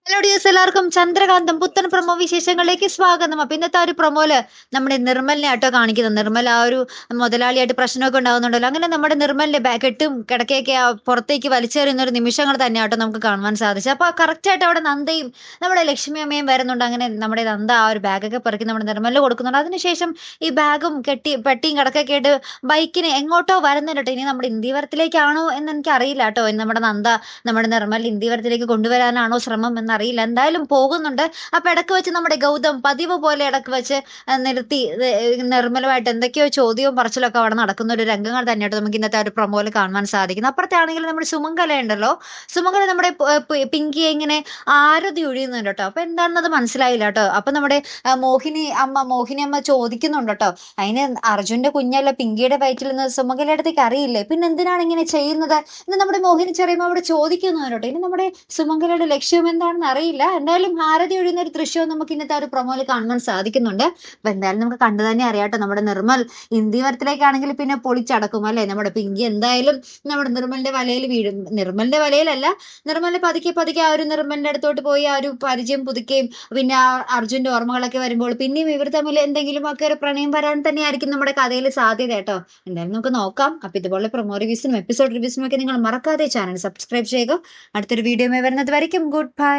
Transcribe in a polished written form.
Hello dears, എല്ലാവർക്കും ചന്ദ്രകാന്തം പുത്തൻ promo വിശേഷങ്ങളിലേക്ക് സ്വാഗതം. അപ്പൊ ഇന്നത്തെ ഒരു പ്രൊമോയില് നമ്മുടെ നിർമ്മലിനെ ആട്ടോ കാണിക്കുന്നത്. നിർമ്മൽ ആ ഒരു മുതലാളിയായിട്ട് പ്രശ്നമൊക്കെ ഉണ്ടാകുന്നുണ്ടല്ലോ. അങ്ങനെ നമ്മുടെ നിർമ്മലിന്റെ കെട്ടും കിടക്കയൊക്കെ പുറത്തേക്ക് വലിച്ചെറിയുന്ന ഒരു നിമിഷങ്ങൾ തന്നെ ആട്ടോ നമുക്ക് കാണുവാൻ സാധിച്ചു. അപ്പൊ കറക്റ്റ് ആയിട്ട് അവിടെ നന്ദയും നമ്മുടെ ലക്ഷ്മി അമ്മയും വരുന്നുണ്ട്. അങ്ങനെ നമ്മുടെ നന്ദ ആ ഒരു ബാഗൊക്കെ പെറുക്കി നമ്മുടെ നിർമ്മലിന് കൊടുക്കുന്നുണ്ട്. അതിനുശേഷം ഈ ബാഗും പെട്ടിയും കിടക്കൊക്കെ ആയിട്ട് ബൈക്കിന് എങ്ങോട്ടോ വരുന്നുണ്ട്. ഇനി നമ്മുടെ ഇന്ത്യവരത്തിലേക്കാണോ എന്ന് എനിക്ക് അറിയില്ല കേട്ടോ. നമ്മുടെ നന്ദ നമ്മുടെ നിർമ്മൽ ഇന്ത്യവരത്തിലേക്ക് കൊണ്ടുവരാനാണോ ശ്രമം എന്നറിയില്ല. എന്തായാലും പോകുന്നുണ്ട്. അപ്പൊ ഇടക്ക് വെച്ച് നമ്മുടെ ഗൗതം പതിവ് പോലെ ഇടക്ക് വെച്ച് നിർത്തി നിർമ്മലമായിട്ട് എന്തൊക്കെയോ ചോദ്യവും പറച്ചിലൊക്കെ അവിടെ നടക്കുന്ന ഒരു രംഗങ്ങൾ തന്നെയായിട്ട് നമുക്ക് ഇന്നത്തെ ഒരു പ്രൊമോയിൽ കാണുവാൻ സാധിക്കുന്നത്. അപ്പുറത്താണെങ്കിൽ നമ്മുടെ സുമംഗല ഉണ്ടല്ലോ, സുമംഗല നമ്മുടെ പിങ്കിയെ ഇങ്ങനെ ആരതി ഒഴിയുന്നുണ്ട് കേട്ടോ. അപ്പൊ എന്താണെന്നത് മനസ്സിലായില്ല കേട്ടോ. അപ്പൊ നമ്മുടെ മോഹിനി അമ്മ ചോദിക്കുന്നുണ്ട് കേട്ടോ, അതിന് അർജുന്റെ കുഞ്ഞല്ല പിങ്കിയുടെ വയറ്റിൽ നിന്ന് സുമംഗലയുടെ അടുത്തേക്ക് അറിയില്ലേ, പിന്നെ എന്തിനാണ് ഇങ്ങനെ ചെയ്യുന്നത് എന്ന് നമ്മുടെ മോഹിനി ചെറിയമ്മ അവിടെ ചോദിക്കുന്നു കേട്ടോ. ഇനി നമ്മുടെ സുമംഗലയുടെ ലക്ഷ്യം എന്താണെന്ന് അറിയില്ല. എന്തായാലും ഭാരതി ഒഴിയുന്ന ഒരു ദൃശ്യവും നമുക്ക് ഇന്നത്തെ ഒരു പ്രൊമോയിൽ കാണാൻ സാധിക്കുന്നുണ്ട്. അപ്പൊ എന്തായാലും നമുക്ക് കണ്ടു തന്നെ അറിയാട്ടോ, നമ്മുടെ നിർമ്മൽ ഇന്ത്യവരത്തിലേക്കാണെങ്കിൽ പിന്നെ പൊളിച്ചടക്കും അല്ലെ. നമ്മുടെ പിങ്കി എന്തായാലും നമ്മുടെ നിർമ്മലിന്റെ വലയിൽ വീഴും. നിർമ്മലിന്റെ വലയിലല്ല, നിർമ്മലിനെ പതുക്കെ പതുക്കെ ആ ഒരു നിർമ്മലിന്റെ അടുത്തോട്ട് പോയി ആ ഒരു പരിചയം പുതുക്കുകയും പിന്നെ ആ അർജുന്റെ ഓർമ്മകളൊക്കെ വരുമ്പോൾ പിന്നെയും ഇവർ തമ്മിൽ എന്തെങ്കിലും ഒക്കെ ഒരു പ്രണയം വരാൻ തന്നെയായിരിക്കും നമ്മുടെ കഥയിൽ സാധ്യത കേട്ടോ. എന്തായാലും നമുക്ക് നോക്കാം. അപ്പൊ ഇതുപോലെ പ്രൊമോ റിവ്യൂസിനും എപ്പിസോഡ് റിവ്യൂസിനും ഒക്കെ നിങ്ങൾ മറക്കാതെ ചാനൽ സബ്സ്ക്രൈബ് ചെയ്യുക. അടുത്തൊരു വീഡിയോ വരുന്നത് വരയ്ക്കും ഗുഡ് ബൈ.